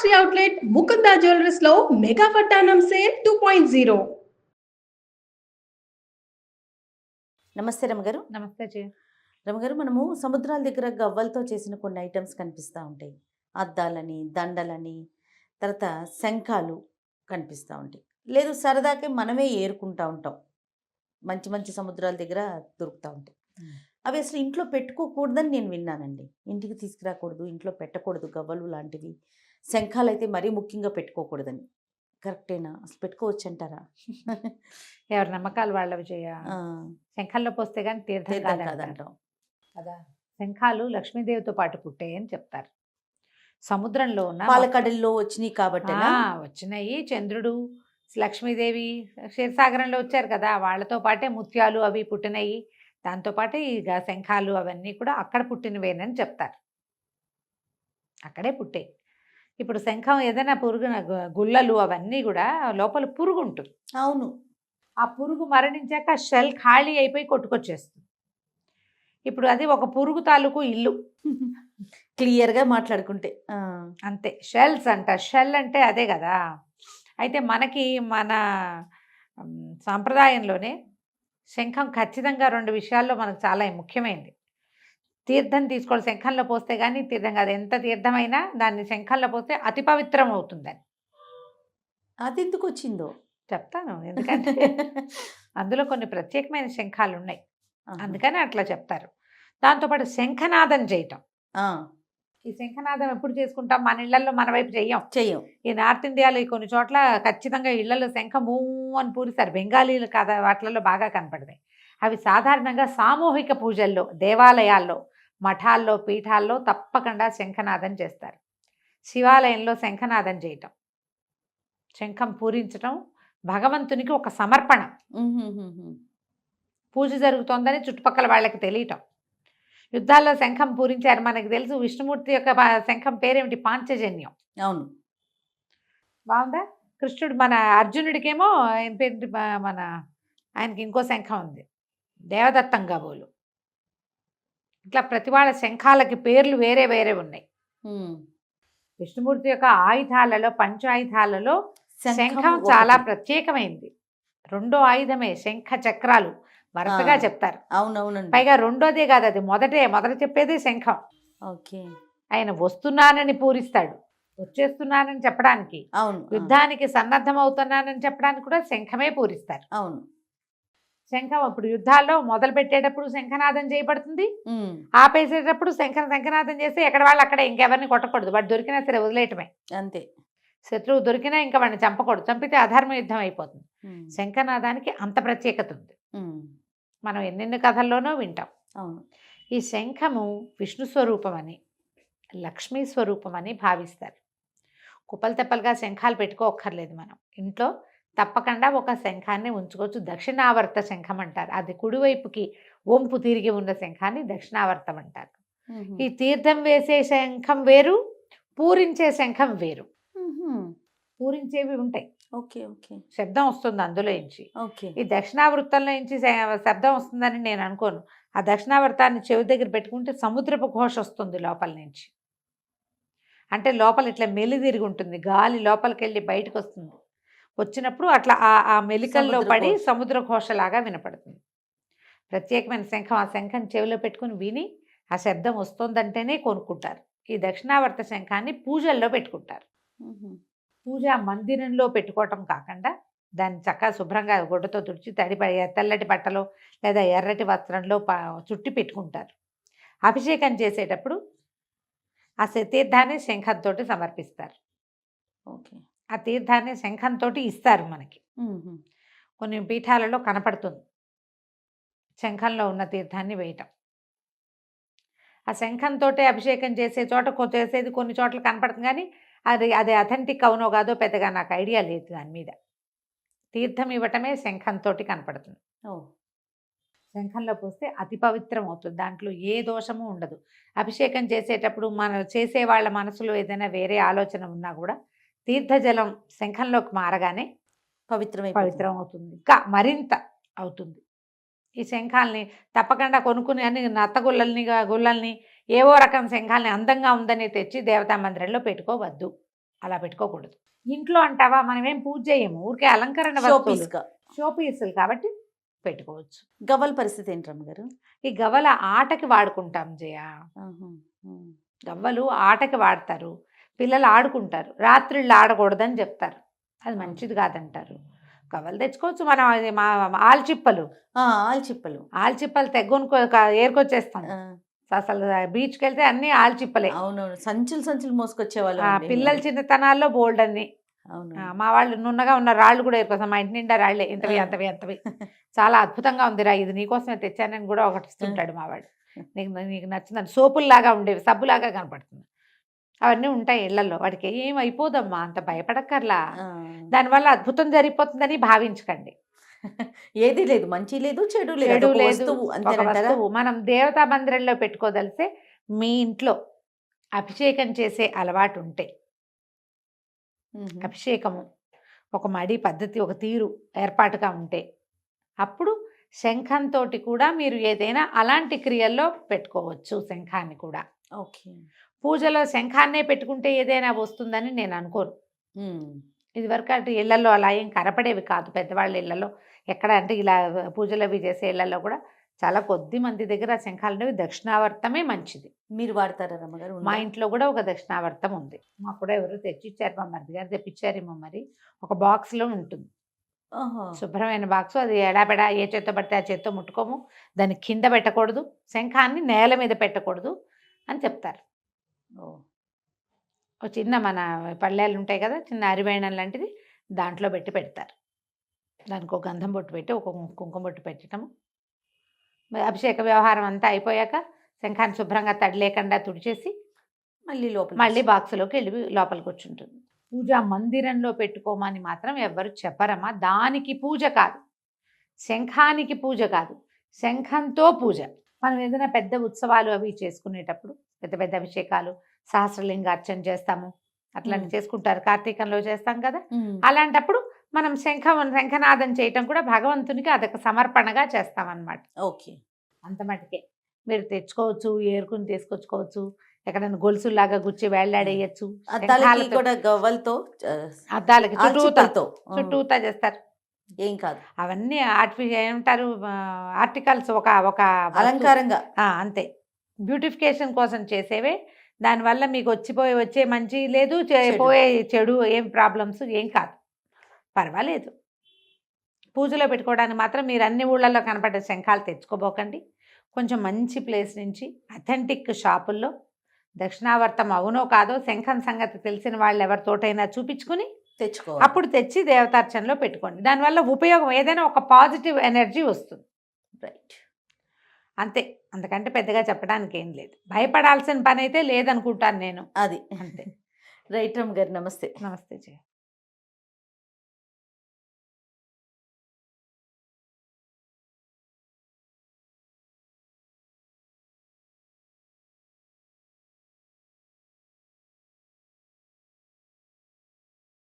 Factory outlet Mukunda jewellers లో mega వడ్డానం sale 2.0. నమస్తే రమగారు. నమస్తే జీ. రమగారు, మనము సముద్రాల దగ్గర గవ్వలతో చేసిన కొన్ని ఐటమ్స్ కనిపిస్తూ ఉంటాయి. అద్దాలని, దండలని, తర్వాత శంఖాలు కనిపిస్తూ ఉంటాయి. లేదు సరదాకి మనమే ఏరుకుంటూ ఉంటాం. మంచి మంచి సముద్రాల దగ్గర దొరుకుతూ ఉంటాయి. అవి అసలు ఇంట్లో పెట్టుకోకూడదని నేను విన్నానండి. ఇంటికి తీసుకురాకూడదు, ఇంట్లో పెట్టకూడదు గవ్వలు లాంటివి. శంఖాలు అయితే మరీ ముఖ్యంగా పెట్టుకోకూడదని. కరెక్టేనా? అసలు పెట్టుకోవచ్చు అంటారా? ఎవరి నమ్మకాలు వాళ్ళవి చేయ. శంఖంలో పోస్తే కానీ తీర్థం తీర్థం కాదంటారు కాదంటాం. కదా. శంఖాలు లక్ష్మీదేవితో పాటు పుట్టాయి అని చెప్తారు. సముద్రంలో ఉన్న పాలకడల్లో వచ్చినాయి కాబట్టి వచ్చినాయి. చంద్రుడు, లక్ష్మీదేవి క్షీరసాగరంలో వచ్చారు కదా, వాళ్ళతో పాటే ముత్యాలు అవి పుట్టినాయి. దాంతోపాటు ఇక శంఖాలు అవన్నీ కూడా అక్కడ పుట్టినవేనని చెప్తారు. అక్కడే పుట్టాయి. ఇప్పుడు శంఖం ఏదైనా పురుగు గుల్లలు అవన్నీ కూడా లోపల పురుగు ఉంటుంది. అవును. ఆ పురుగు మరణించాక షెల్ ఖాళీ అయిపోయి కొట్టుకొచ్చేస్తుంది. ఇప్పుడు అది ఒక పురుగు తాలూకు ఇల్లు. క్లియర్గా మాట్లాడుకుంటే అంతే. షెల్స్ అంట. షెల్ అంటే అదే కదా. అయితే మనకి మన సాంప్రదాయంలోనే శంఖం ఖచ్చితంగా 2 విషయాల్లో మనకు చాలా ముఖ్యమైనది. తీర్థం తీసుకోవాలి. శంఖంలో పోస్తే కానీ తీర్థం కాదు. ఎంత తీర్థమైనా దాన్ని శంఖంలో పోస్తే అతి పవిత్రం అవుతుందని. అది ఎందుకు వచ్చిందో చెప్తాను. ఎందుకంటే అందులో కొన్ని ప్రత్యేకమైన శంఖాలు ఉన్నాయి, అందుకని అట్లా చెప్తారు. దాంతోపాటు శంఖనాదం చేయటం. ఈ శంఖనాదం ఎప్పుడు చేసుకుంటాం? మన ఇళ్లలో మన వైపు చెయ్యం. ఈ నార్త్ ఇండియాలో కొన్ని చోట్ల ఖచ్చితంగా ఇళ్లలో శంఖం మూ అని పూరిస్తారు. బెంగాలీలు కదా వాటిలలో బాగా కనపడతాయి. అవి సాధారణంగా సామూహిక పూజల్లో, దేవాలయాల్లో, మఠాల్లో, పీఠాల్లో తప్పకుండా శంఖనాదం చేస్తారు. శివాలయంలో శంఖనాదం చేయటం, శంఖం పూరించటం భగవంతునికి ఒక సమర్పణ. పూజ జరుగుతోందని చుట్టుపక్కల వాళ్ళకి తెలియటం. యుద్ధాల్లో శంఖం పూరించారు. మనకు తెలుసు విష్ణుమూర్తి యొక్క శంఖం పేరేమిటి? పాంచజన్యం. అవును, బాగుందా? కృష్ణుడు మన అర్జునుడికేమో మన ఆయనకి ఇంకో శంఖం ఉంది, దేవదత్తం కాబోలు. ఇట్లా ప్రతి వాళ్ళ శంఖాలకి పేర్లు వేరే వేరే ఉన్నాయి. విష్ణుమూర్తి యొక్క ఆయుధాలలో, పంచాయుధాలలో శంఖం చాలా ప్రత్యేకమైంది. 2వ ఆయుధమే శంఖ చక్రాలు వరుసగా చెప్తారు. అవునవునండి. పైగా 2వదే కాదు, అది మొదట చెప్పేదే శంఖం. ఓకే. ఆయన వస్తున్నానని పూరిస్తాడు, వచ్చేస్తున్నానని చెప్పడానికి, అవును, యుద్ధానికి సన్నద్ధం అవుతున్నానని చెప్పడానికి కూడా శంఖమే పూరిస్తారు. అవును. శంఖం అప్పుడు యుద్ధాల్లో మొదలు పెట్టేటప్పుడు శంఖనాదం చేయబడుతుంది, ఆపేసేటప్పుడు శంఖనాదం చేస్తే ఎక్కడ వాళ్ళు అక్కడ ఇంకెవరిని కొట్టకూడదు. వాడు దొరికినా సరే వదిలేయటమే అంతే. శత్రువు దొరికినా ఇంకా వాడిని చంపకూడదు. చంపితే అధర్మ యుద్ధం అయిపోతుంది. శంఖనాదానికి అంత ప్రత్యేకత ఉంది. మనం ఎన్నెన్ని కథల్లోనో వింటాం. అవును. ఈ శంఖము విష్ణు స్వరూపమని, లక్ష్మీ స్వరూపమని భావిస్తారు. కుప్పలు తెప్పలుగా శంఖాలు పెట్టుకోక్కర్లేదు. మనం ఇంట్లో తప్పకుండా ఒక శంఖాన్ని ఉంచుకోవచ్చు. దక్షిణావర్త శంఖం అంటారు. అది కుడివైపుకి వంపు తిరిగి ఉన్న శంఖాన్ని దక్షిణావర్తం అంటారు. ఈ తీర్థం వేసే శంఖం వేరు, పూరించే శంఖం వేరు. పూరించేవి ఉంటాయి. Okay okay. శబ్దం వస్తుంది అందులో నుంచి. ఓకే. ఈ దక్షిణావృత్తంలో నుంచి శబ్దం వస్తుందని నేను అనుకోను. ఆ దక్షిణావృతాన్ని చెవి దగ్గర పెట్టుకుంటే సముద్రపు ఘోష వస్తుంది లోపల నుంచి. అంటే లోపల ఇట్లా మెలి తిరిగి ఉంటుంది, గాలి లోపలికి వెళ్ళి బయటకు వస్తుంది. వచ్చినప్పుడు అట్లా ఆ మెలికల్లో పడి సముద్ర ఘోషలాగా వినపడుతుంది. ప్రత్యేకమైన శంఖం. ఆ శంఖం చెవిలో పెట్టుకుని విని ఆ శబ్దం వస్తుందంటేనే కొనుక్కుంటారు. ఈ దక్షిణావర్త శంఖాన్ని పూజల్లో పెట్టుకుంటారు. పూజా మందిరంలో పెట్టుకోవటం కాకుండా దాన్ని చక్కగా శుభ్రంగా గుడ్డతో తుడిచి తెల్లటి బట్టలో లేదా ఎర్రటి వస్త్రంలో చుట్టి పెట్టుకుంటారు. అభిషేకం చేసేటప్పుడు ఆ తీర్థాన్ని శంఖంతో సమర్పిస్తారు. ఓకే. ఆ తీర్థాన్ని శంఖంతో ఇస్తారు మనకి. కొన్ని పీఠాలలో కనపడుతుంది శంఖంలో ఉన్న తీర్థాన్ని వేయటం. ఆ శంఖంతో అభిషేకం చేసే చోట చేసేది కొన్ని చోట్ల కనపడుతుంది, కానీ అది అథెంటిక్ అవునో కాదో పెద్దగా నాకు ఐడియా లేదు. దాని మీద తీర్థం ఇవ్వటమే శంఖంతో కనపడుతుంది. శంఖంలో పోస్తే అతి పవిత్రం అవుతుంది. దాంట్లో ఏ దోషము ఉండదు. అభిషేకం చేసేటప్పుడు చేసే వాళ్ళ మనసులో ఏదైనా వేరే ఆలోచన ఉన్నా కూడా తీర్థజలం శంఖంలోకి మారగానే పవిత్రం అవుతుంది, ఇంకా మరింత అవుతుంది. ఈ శంఖాలని తప్పకుండా కొనుక్కుని అన్ని గుల్లల్ని ఏవో రకం శంఖాలని అందంగా ఉందని తెచ్చి దేవతా మందిరంలో పెట్టుకోవద్దు. అలా పెట్టుకోకూడదు. ఇంట్లో అంటావా మనం ఏం పూజ చేయము, ఊరికే అలంకరణ షో వస్తువులు, పీస్గా. షో పీసులు కాబట్టి పెట్టుకోవచ్చు. గవ్వల పరిస్థితి ఏంటి రమ్మగారు? ఈ గవ్వల ఆటకి వాడుకుంటాం జయ. ఆహా. ఉమ్. గవ్వలు ఆటకి వాడతారు, పిల్లలు ఆడుకుంటారు, రాత్రిళ్ళు ఆడకూడదని చెప్తారు, అది మంచిది కాదంటారు. గవ్వలు తెచ్చుకోవచ్చు మనం. అది మా ఆల్చిప్పలు, ఆల్చిప్పలు. ఆల్చిప్పలు తెగ్గొనుకో ఏరుకొచ్చేస్తాం. అసలు బీచ్కి వెళ్తే అన్ని ఆల్చిప్పలే. అవునవును, సంచులు సంచులు మోసుకొచ్చేవాళ్ళు పిల్లల చిన్నతనాల్లో బోల్డ్ అన్ని. అవును. మా వాళ్ళు నున్నగా ఉన్న రాళ్ళు కూడా ఏరుకోసం, మా ఇంటి నిండా రాళ్లే, ఇంతవి అంతవి అంతవి. చాలా అద్భుతంగా ఉందిరా, ఇది నీకోసమే తెచ్చానని కూడా ఒకటి ఇస్తుంటాడు మా వాడు. నీకు నచ్చిందని, సోపుల్లాగా ఉండేవి, సబ్బులాగా కనపడుతుంది, అవన్నీ ఉంటాయి ఇళ్లలో. వాడికి ఏం అయిపోదమ్మా, అంత భయపడక్కర్లా. దానివల్ల అద్భుతం జరిగిపోతుందని భావించకండి. ఏది లేదు, మంచి లేదు, చెడు లేదు, చెడు అదొక లేదు, వస్తువు ఒక అంతేనంటారా? వస్తువు. మనం దేవతా మందిరంలో పెట్టుకోదలిస్తే మీ ఇంట్లో అభిషేకం చేసే అలవాటు ఉంటే, మ్మ్. అభిషేకము ఒక మడి పద్ధతి, ఒక తీరు ఏర్పాటుగా ఉంటే, అప్పుడు శంఖంతో కూడా మీరు ఏదైనా అలాంటి క్రియల్లో పెట్టుకోవచ్చు. శంఖాన్ని కూడా ఓకే. పూజలో శంఖాన్నే పెట్టుకుంటే ఏదైనా వస్తుందని నేను అనుకోను. మ్మ్. ఇది వరకు అటు ఇళ్లలో అలా ఏం కనపడేవి కాదు పెద్దవాళ్ళ ఇళ్లలో. ఎక్కడ అంటే ఇలా పూజలు అవి చేసే ఇళ్లలో కూడా చాలా కొద్ది మంది దగ్గర శంఖాలు ఉండేవి. దక్షిణావర్తమే మంచిది. మీరు వాడతారా రమ్మగారు? మా ఇంట్లో కూడా ఒక దక్షిణావర్తం ఉంది. మాకు కూడా ఎవరు తెచ్చిచ్చారు, మా మరిది గారు తెప్పించారేమో మరి. ఒక బాక్స్లో ఉంటుంది, శుభ్రమైన బాక్సు. అది ఎడాపెడా ఏ చేత్తో పడితే ఆ చేత్తో ముట్టుకోము, దాన్ని కింద పెట్టకూడదు, శంఖాన్ని నేల మీద పెట్టకూడదు అని చెప్తారు. ఒక చిన్న మన పళ్ళేలు ఉంటాయి కదా, చిన్న అరివేణం లాంటిది, దాంట్లో పెట్టి పెడతారు. దానికి ఒక గంధం బొట్టు పెట్టి ఒక కుంకుమ బొట్టు పెట్టడము. అభిషేక వ్యవహారం అంతా అయిపోయాక శంఖాన్ని శుభ్రంగా తడి లేకుండా తుడిచేసి మళ్ళీ బాక్సులోకి వెళ్ళి లోపలికి వచ్చుంటుంది. పూజా మందిరంలో పెట్టుకోమని మాత్రం ఎవ్వరు చెప్పరమ్మా. దానికి పూజ కాదు, శంఖానికి పూజ కాదు, శంఖంతో పూజ. మనం ఏదైనా పెద్ద ఉత్సవాలు అవి చేసుకునేటప్పుడు, పెద్ద పెద్ద అభిషేకాలు, సహస్రలింగార్చన చేస్తాము, అట్లాంటి చేసుకుంటారు, కార్తీకంలో చేస్తాం కదా. అలాంటప్పుడు మనం శంఖనాదం చేయటం కూడా భగవంతునికి అదొక సమర్పణగా చేస్తామన్నమాట. ఓకే. అంత మటుకే మీరు తెచ్చుకోవచ్చు, ఏరుకుని తీసుకొచ్చుకోవచ్చు, ఎక్కడైనా గొలుసులాగా గుచ్చి వేళ్లాడేయచ్చు. గవ్వలతో అద్దాలకి చుట్టూతా చేస్తారు, ఏం కాదు. అవన్నీ ఏమంటారు, ఆర్టికల్స్, ఒక ఒక అలంకారంగా, అంతే, బ్యూటిఫికేషన్ కోసం చేసేవే. దానివల్ల మీకు వచ్చే మంచి లేదు, పోయే చెడు ఏం ప్రాబ్లమ్స్ ఏం కాదు, పర్వాలేదు. పూజలో పెట్టుకోవడానికి మాత్రం మీరు అన్ని ఊళ్ళల్లో కనపడే శంఖాలు తెచ్చుకోబోకండి. కొంచెం మంచి ప్లేస్ నుంచి, అథెంటిక్ షాపుల్లో దక్షిణావర్తం అవునో కాదో శంఖం సంగతి తెలిసిన వాళ్ళు ఎవరితోటైనా చూపించుకుని తెచ్చుకోవాలి. అప్పుడు తెచ్చి దేవతార్చనలో పెట్టుకోండి. దానివల్ల ఉపయోగం ఏదైనా ఒక పాజిటివ్ ఎనర్జీ వస్తుంది. రైట్, అంతే, అంతకంటే పెద్దగా చెప్పడానికి ఏం లేదు. భయపడాల్సిన పని అయితే లేదనుకుంటాను నేను. అది అంతే. రైట్ రమ్మ గారు, నమస్తే. నమస్తే జయ.